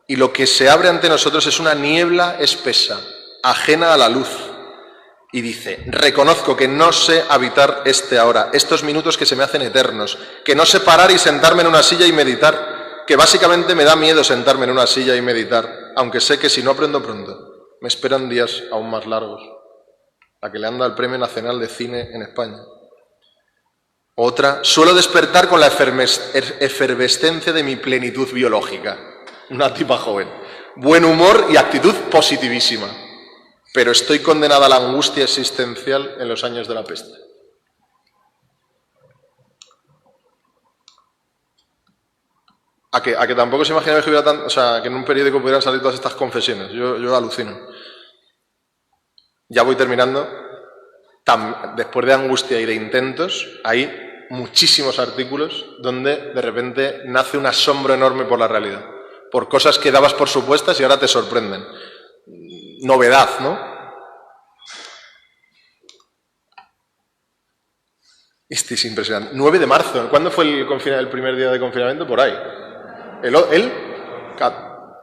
y lo que se abre ante nosotros es una niebla espesa, ajena a la luz. Y dice, reconozco que no sé habitar este ahora, estos minutos que se me hacen eternos, que no sé parar y sentarme en una silla y meditar, que básicamente me da miedo sentarme en una silla y meditar, aunque sé que si no aprendo pronto, me esperan días aún más largos. La que le han dado el Premio Nacional de Cine en España. Otra, suelo despertar con la efervescencia de mi plenitud biológica. Una tipa joven. Buen humor y actitud positivísima. Pero estoy condenada a la angustia existencial en los años de la peste. A que tampoco se imaginaba que hubiera o sea, que en un periódico pudieran salir todas estas confesiones. Yo alucino. Ya voy terminando. Después de angustia y de intentos, hay muchísimos artículos donde de repente nace un asombro enorme por la realidad. Por cosas que dabas por supuestas y ahora te sorprenden. Novedad, ¿no? Este es impresionante. 9 de marzo. ¿Cuándo fue el primer día de confinamiento? Por ahí.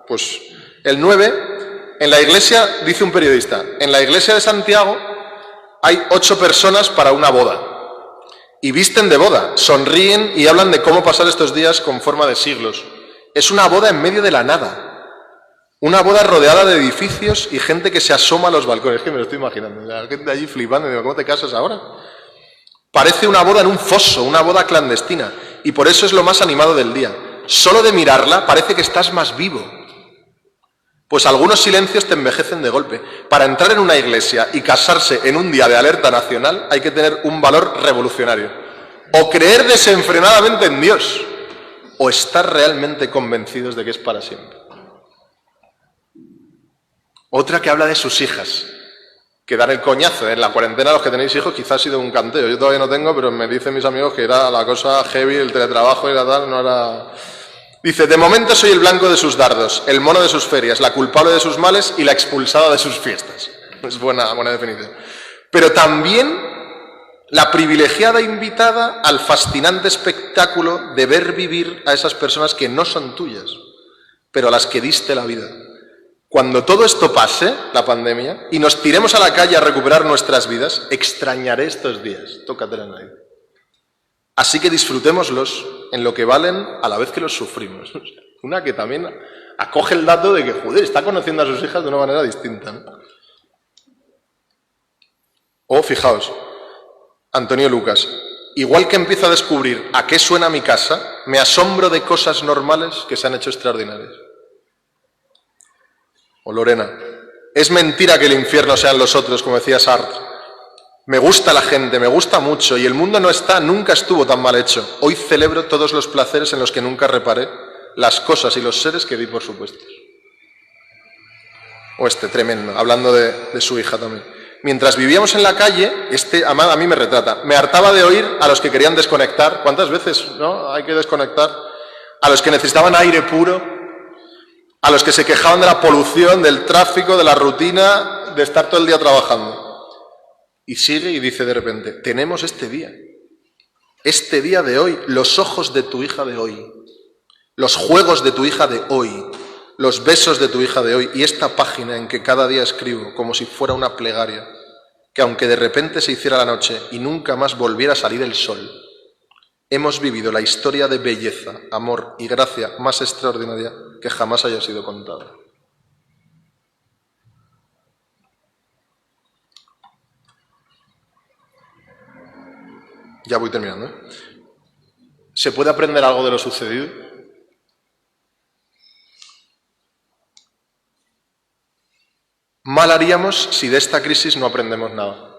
Pues el 9 En la iglesia, dice un periodista, en la iglesia de Santiago hay 8 personas para una boda. Y visten de boda, sonríen y hablan de cómo pasar estos días con forma de siglos. Es una boda en medio de la nada. Una boda rodeada de edificios y gente que se asoma a los balcones. Es que me lo estoy imaginando. La gente allí flipando. Digo, ¿cómo te casas ahora? Parece una boda en un foso, una boda clandestina. Y por eso es lo más animado del día. Solo de mirarla parece que estás más vivo. Pues algunos silencios te envejecen de golpe. Para entrar en una iglesia y casarse en un día de alerta nacional hay que tener un valor revolucionario. O creer desenfrenadamente en Dios, o estar realmente convencidos de que es para siempre. Otra que habla de sus hijas, que dan el coñazo. En la cuarentena, los que tenéis hijos, quizás ha sido un canteo. Yo todavía no tengo, pero me dicen mis amigos que era la cosa heavy, el teletrabajo y la tal, no era... Dice, de momento soy el blanco de sus dardos, el mono de sus ferias, la culpable de sus males y la expulsada de sus fiestas. Es buena definición. Pero también la privilegiada invitada al fascinante espectáculo de ver vivir a esas personas que no son tuyas, pero a las que diste la vida. Cuando todo esto pase, la pandemia, y nos tiremos a la calle a recuperar nuestras vidas, extrañaré estos días. Tócatela en la vida. Así que disfrutémoslos en lo que valen a la vez que los sufrimos. Una que también acoge el dato de que, joder, está conociendo a sus hijas de una manera distinta, ¿no? O, fijaos, Antonio Lucas, igual que empiezo a descubrir a qué suena mi casa, me asombro de cosas normales que se han hecho extraordinarias. O Lorena, es mentira que el infierno sean los otros, como decía Sartre. Me gusta la gente, me gusta mucho, y el mundo nunca estuvo tan mal hecho. Hoy celebro todos los placeres en los que nunca reparé, las cosas y los seres que di por supuestos. O tremendo, hablando de su hija también. Mientras vivíamos en la calle, a mí me retrata, me hartaba de oír a los que querían desconectar. ¿Cuántas veces, no? Hay que desconectar. A los que necesitaban aire puro, a los que se quejaban de la polución, del tráfico, de la rutina, de estar todo el día trabajando. Y sigue y dice de repente, tenemos este día de hoy, los ojos de tu hija de hoy, los juegos de tu hija de hoy, los besos de tu hija de hoy, y esta página en que cada día escribo, como si fuera una plegaria, que aunque de repente se hiciera la noche y nunca más volviera a salir el sol, hemos vivido la historia de belleza, amor y gracia más extraordinaria que jamás haya sido contada. Ya voy terminando, ¿eh? ¿Se puede aprender algo de lo sucedido? Mal haríamos si de esta crisis no aprendemos nada.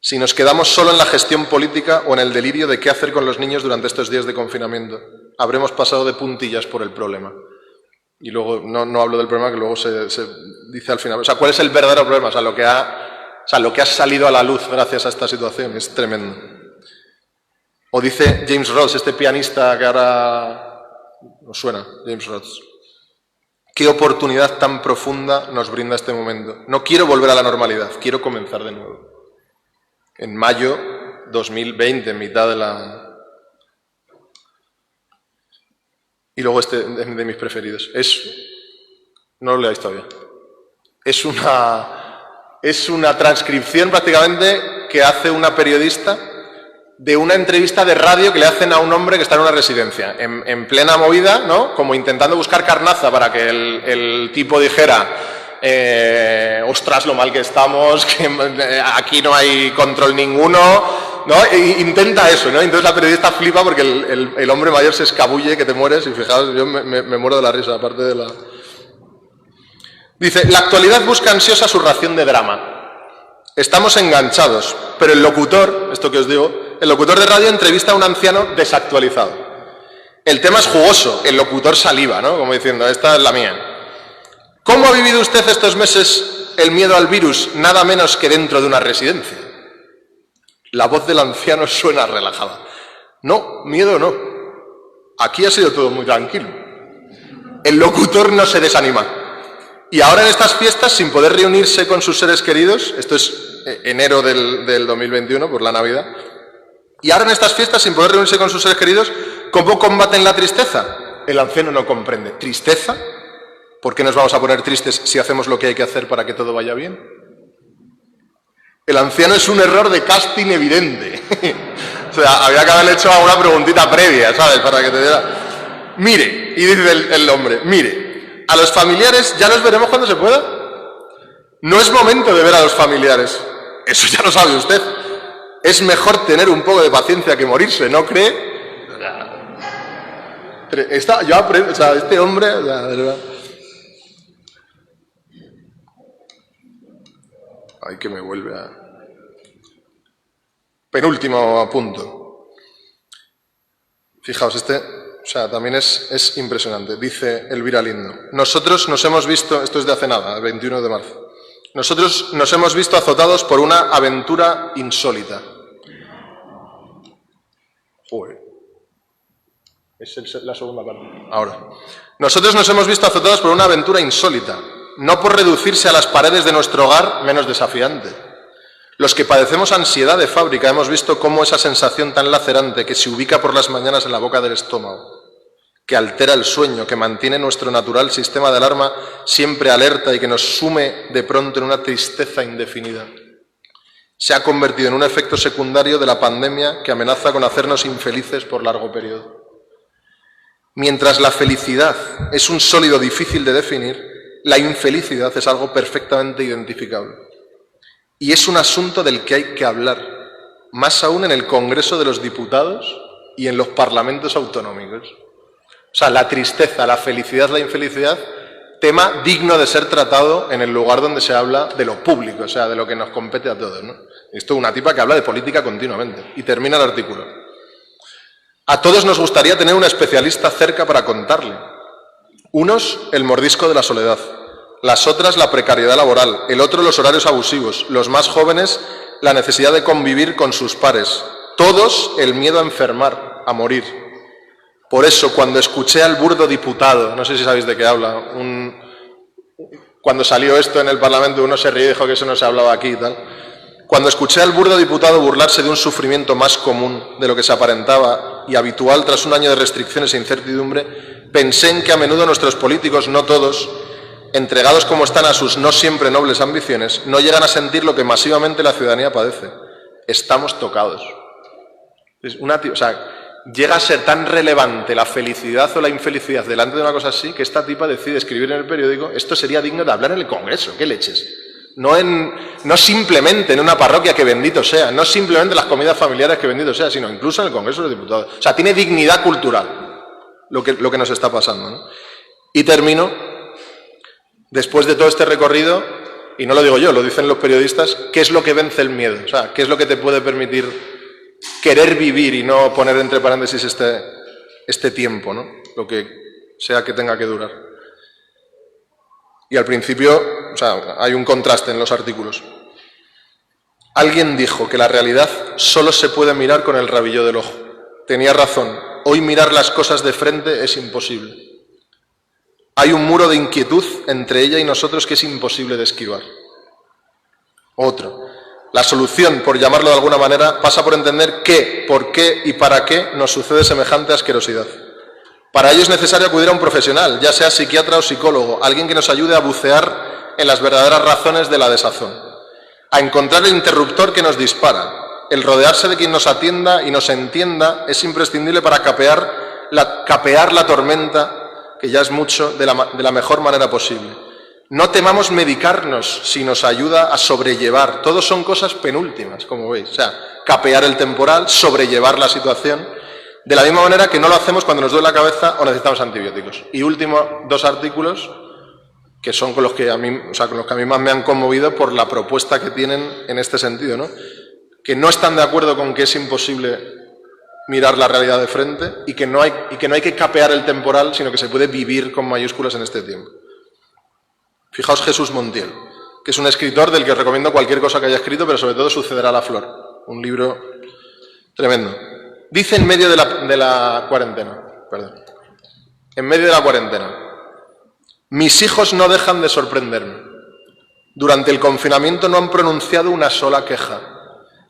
Si nos quedamos solo en la gestión política o en el delirio de qué hacer con los niños durante estos días de confinamiento, habremos pasado de puntillas por el problema. Y luego, no hablo del problema, que luego se dice al final. O sea, ¿cuál es el verdadero problema? O sea, lo que ha salido a la luz gracias a esta situación es tremendo. O dice James Ross, este pianista que ahora nos suena, James Ross. Qué oportunidad tan profunda nos brinda este momento. No quiero volver a la normalidad, quiero comenzar de nuevo. En mayo 2020, en mitad de la... Y luego es de mis preferidos. No lo leáis todavía. Es una transcripción prácticamente que hace una periodista de una entrevista de radio que le hacen a un hombre que está en una residencia, en plena movida, ¿no? Como intentando buscar carnaza para que el tipo dijera ostras, lo mal que estamos, que aquí no hay control ninguno, ¿no? E intenta eso, ¿no? Entonces la periodista flipa porque el hombre mayor se escabulle, que te mueres, y fijaos, yo me muero de la risa, aparte de la... Dice, la actualidad busca ansiosa su ración de drama. Estamos enganchados, pero el locutor, esto que os digo, el locutor de radio entrevista a un anciano desactualizado. El tema es jugoso, el locutor saliva, ¿no? Como diciendo, esta es la mía. ¿Cómo ha vivido usted estos meses el miedo al virus, nada menos que dentro de una residencia? La voz del anciano suena relajada. No, miedo no. Aquí ha sido todo muy tranquilo. El locutor no se desanima. Y ahora en estas fiestas, sin poder reunirse con sus seres queridos, esto es enero del 2021, por la Navidad, y ahora en estas fiestas, sin poder reunirse con sus seres queridos, ¿cómo combaten la tristeza? El anciano no comprende. ¿Tristeza? ¿Por qué nos vamos a poner tristes si hacemos lo que hay que hacer para que todo vaya bien? El anciano es un error de casting evidente. O sea, había que haberle hecho alguna preguntita previa, ¿sabes? Para que te diera... Mire, y dice el hombre, mire, a los familiares ya los veremos cuando se pueda. No es momento de ver a los familiares. Eso ya lo sabe usted. Es mejor tener un poco de paciencia que morirse, ¿no cree? Yo aprendo, o sea, este hombre, o sea, de verdad. Ay, que me vuelve a... Penúltimo punto. Fijaos, o sea, también es impresionante. Dice Elvira Lindo. Nosotros nos hemos visto, esto es de hace nada, el 21 de marzo. Nosotros nos hemos visto azotados por una aventura insólita. Joder. Es la segunda parte. Ahora. Nosotros nos hemos visto azotados por una aventura insólita, no por reducirse a las paredes de nuestro hogar menos desafiante. Los que padecemos ansiedad de fábrica hemos visto cómo esa sensación tan lacerante que se ubica por las mañanas en la boca del estómago, que altera el sueño, que mantiene nuestro natural sistema de alarma siempre alerta y que nos sume de pronto en una tristeza indefinida, se ha convertido en un efecto secundario de la pandemia que amenaza con hacernos infelices por largo periodo. Mientras la felicidad es un sólido difícil de definir, la infelicidad es algo perfectamente identificable. Y es un asunto del que hay que hablar, más aún en el Congreso de los Diputados y en los parlamentos autonómicos. O sea, la tristeza, la felicidad, la infelicidad, tema digno de ser tratado en el lugar donde se habla de lo público, o sea, de lo que nos compete a todos, ¿no? Esto es una tipa que habla de política continuamente. Y termina el artículo. A todos nos gustaría tener un especialista cerca para contarle. Unos, el mordisco de la soledad. Las otras, la precariedad laboral. El otro, los horarios abusivos. Los más jóvenes, la necesidad de convivir con sus pares. Todos, el miedo a enfermar, a morir. Por eso, cuando escuché al burdo diputado, no sé si sabéis de qué habla, cuando salió esto en el Parlamento uno se rió y dijo que eso no se hablaba aquí y tal. Cuando escuché al burdo diputado burlarse de un sufrimiento más común de lo que se aparentaba y habitual tras un año de restricciones e incertidumbre, pensé en que a menudo nuestros políticos, no todos, entregados como están a sus no siempre nobles ambiciones, no llegan a sentir lo que masivamente la ciudadanía padece. Estamos tocados. Llega a ser tan relevante la felicidad o la infelicidad delante de una cosa así que esta tipa decide escribir en el periódico: esto sería digno de hablar en el Congreso, ¿qué leches? No simplemente en una parroquia, que bendito sea, no simplemente en las comidas familiares, que bendito sea, sino incluso en el Congreso de los Diputados. O sea, tiene dignidad cultural lo que nos está pasando, ¿no? Y termino, después de todo este recorrido, y no lo digo yo, lo dicen los periodistas, ¿qué es lo que vence el miedo? O sea, ¿qué es lo que te puede permitir querer vivir y no poner entre paréntesis este tiempo, ¿no? Lo que sea que tenga que durar. Y al principio, o sea, hay un contraste en los artículos. Alguien dijo que la realidad solo se puede mirar con el rabillo del ojo. Tenía razón, hoy mirar las cosas de frente es imposible. Hay un muro de inquietud entre ella y nosotros que es imposible de esquivar. Otro. La solución, por llamarlo de alguna manera, pasa por entender qué, por qué y para qué nos sucede semejante asquerosidad. Para ello es necesario acudir a un profesional, ya sea psiquiatra o psicólogo, alguien que nos ayude a bucear en las verdaderas razones de la desazón, a encontrar el interruptor que nos dispara. El rodearse de quien nos atienda y nos entienda es imprescindible para capear la tormenta, que ya es mucho, de la mejor manera posible. No temamos medicarnos si nos ayuda a sobrellevar. Todos son cosas penúltimas, como veis. O sea, capear el temporal, sobrellevar la situación, de la misma manera que no lo hacemos cuando nos duele la cabeza o necesitamos antibióticos. Y último, 2 artículos que son con los que a mí más me han conmovido por la propuesta que tienen en este sentido, ¿no? Que no están de acuerdo con que es imposible mirar la realidad de frente y que no hay que capear el temporal, sino que se puede vivir con mayúsculas en este tiempo. Fijaos Jesús Montiel, que es un escritor del que os recomiendo cualquier cosa que haya escrito, pero sobre todo Sucederá la flor, un libro tremendo. Dice en medio de la cuarentena, mis hijos no dejan de sorprenderme. Durante el confinamiento no han pronunciado una sola queja.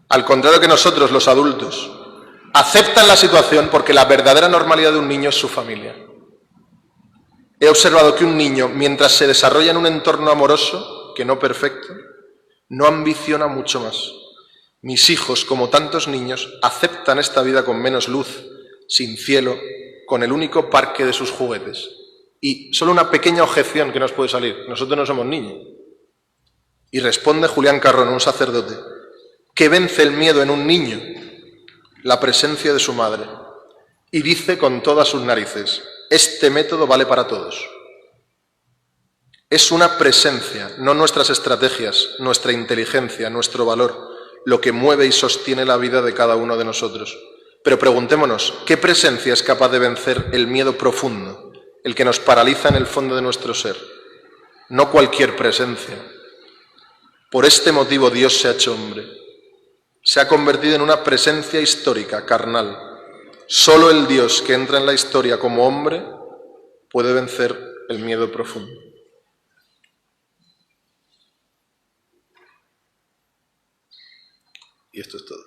Al contrario que nosotros, los adultos, aceptan la situación porque la verdadera normalidad de un niño es su familia. He observado que un niño, mientras se desarrolla en un entorno amoroso, que no perfecto, no ambiciona mucho más. Mis hijos, como tantos niños, aceptan esta vida con menos luz, sin cielo, con el único parque de sus juguetes. Y solo una pequeña objeción que nos puede salir: nosotros no somos niños. Y responde Julián Carrón, un sacerdote: ¿qué vence el miedo en un niño? La presencia de su madre. Y dice con todas sus narices: este método vale para todos. Es una presencia, no nuestras estrategias, nuestra inteligencia, nuestro valor, lo que mueve y sostiene la vida de cada uno de nosotros. Pero preguntémonos, ¿qué presencia es capaz de vencer el miedo profundo, el que nos paraliza en el fondo de nuestro ser? No cualquier presencia. Por este motivo Dios se ha hecho hombre. Se ha convertido en una presencia histórica, carnal. Solo el Dios que entra en la historia como hombre puede vencer el miedo profundo. Y esto es todo.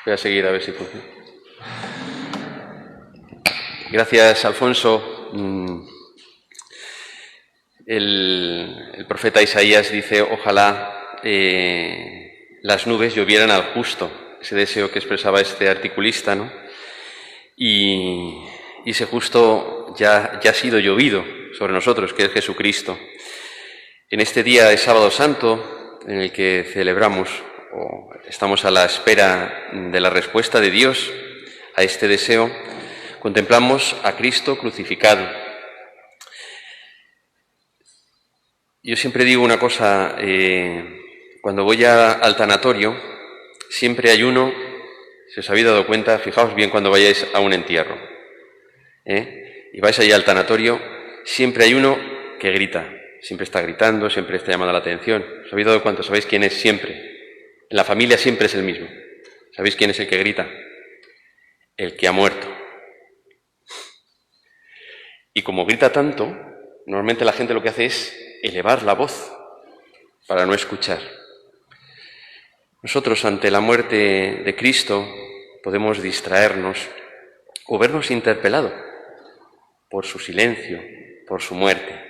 Voy a seguir a ver si funciona. Gracias, Alfonso. El profeta Isaías dice: ojalá las nubes llovieran al justo. Ese deseo que expresaba este articulista, ¿no? Y ese justo ya ha sido llovido sobre nosotros, que es Jesucristo. En este día de Sábado Santo, en el que celebramos o estamos a la espera de la respuesta de Dios a este deseo, contemplamos a Cristo crucificado. Yo siempre digo una cosa: cuando voy al tanatorio, siempre hay uno, si os habéis dado cuenta, fijaos bien cuando vayáis a un entierro, y vais allí al tanatorio, siempre hay uno que grita, siempre está gritando, siempre está llamando la atención. ¿Os habéis dado cuenta? ¿Sabéis quién es siempre? En la familia siempre es el mismo. ¿Sabéis quién es el que grita? El que ha muerto. Y como grita tanto, normalmente la gente lo que hace es elevar la voz para no escuchar. Nosotros, ante la muerte de Cristo, podemos distraernos o vernos interpelados por su silencio, por su muerte.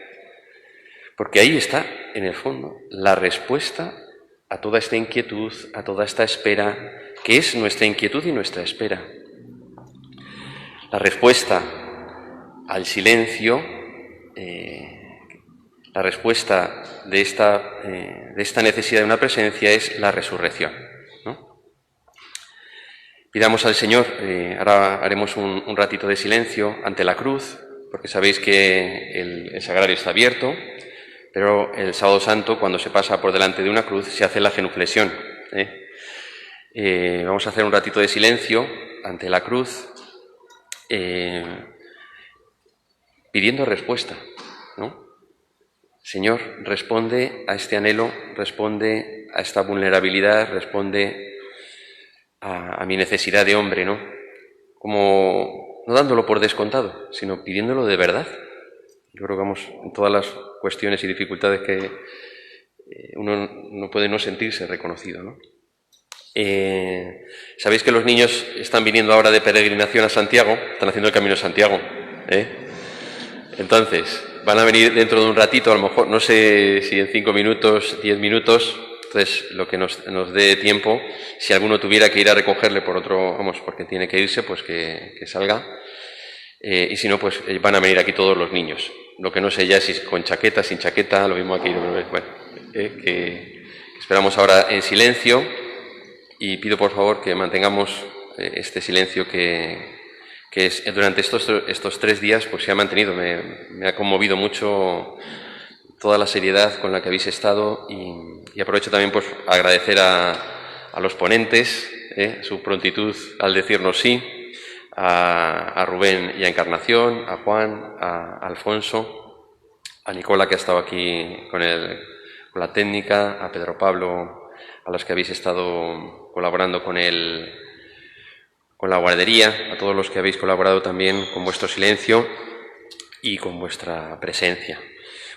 Porque ahí está, en el fondo, la respuesta a toda esta inquietud, a toda esta espera, que es nuestra inquietud y nuestra espera. La respuesta al silencio, la respuesta de esta necesidad de una presencia es la resurrección, ¿no? Pidamos al Señor, ahora haremos un ratito de silencio ante la cruz, porque sabéis que el sagrario está abierto, pero el Sábado Santo, cuando se pasa por delante de una cruz, se hace la genuflexión. Vamos a hacer un ratito de silencio ante la cruz, pidiendo respuesta, ¿no? Señor, responde a este anhelo, responde a esta vulnerabilidad, responde a mi necesidad de hombre, ¿no? Como no dándolo por descontado, sino pidiéndolo de verdad. Yo creo que vamos, en todas las cuestiones y dificultades que uno no puede no sentirse reconocido, ¿no? Sabéis que los niños están viniendo ahora de peregrinación a Santiago, están haciendo el Camino de Santiago, Entonces, van a venir dentro de un ratito, a lo mejor, no sé si en 5 minutos, 10 minutos, entonces lo que nos dé tiempo, si alguno tuviera que ir a recogerle por otro, vamos, porque tiene que irse, pues que salga, y si no, pues van a venir aquí todos los niños. Lo que no sé ya es si con chaqueta, sin chaqueta, lo mismo aquí, bueno, que esperamos ahora en silencio, y pido por favor que mantengamos este silencio que es, durante estos 3 días pues se ha mantenido. Me ha conmovido mucho toda la seriedad con la que habéis estado, y aprovecho también pues agradecer a los ponentes su prontitud al decirnos sí, a Rubén y a Encarnación, a Juan, a Alfonso, a Nicola, que ha estado aquí con la técnica, a Pedro Pablo, a los que habéis estado colaborando con la guardería, a todos los que habéis colaborado también con vuestro silencio y con vuestra presencia.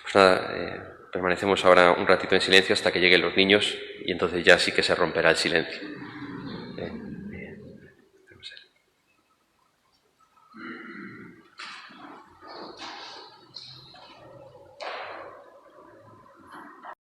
Pues nada, permanecemos ahora un ratito en silencio hasta que lleguen los niños y entonces ya sí que se romperá el silencio.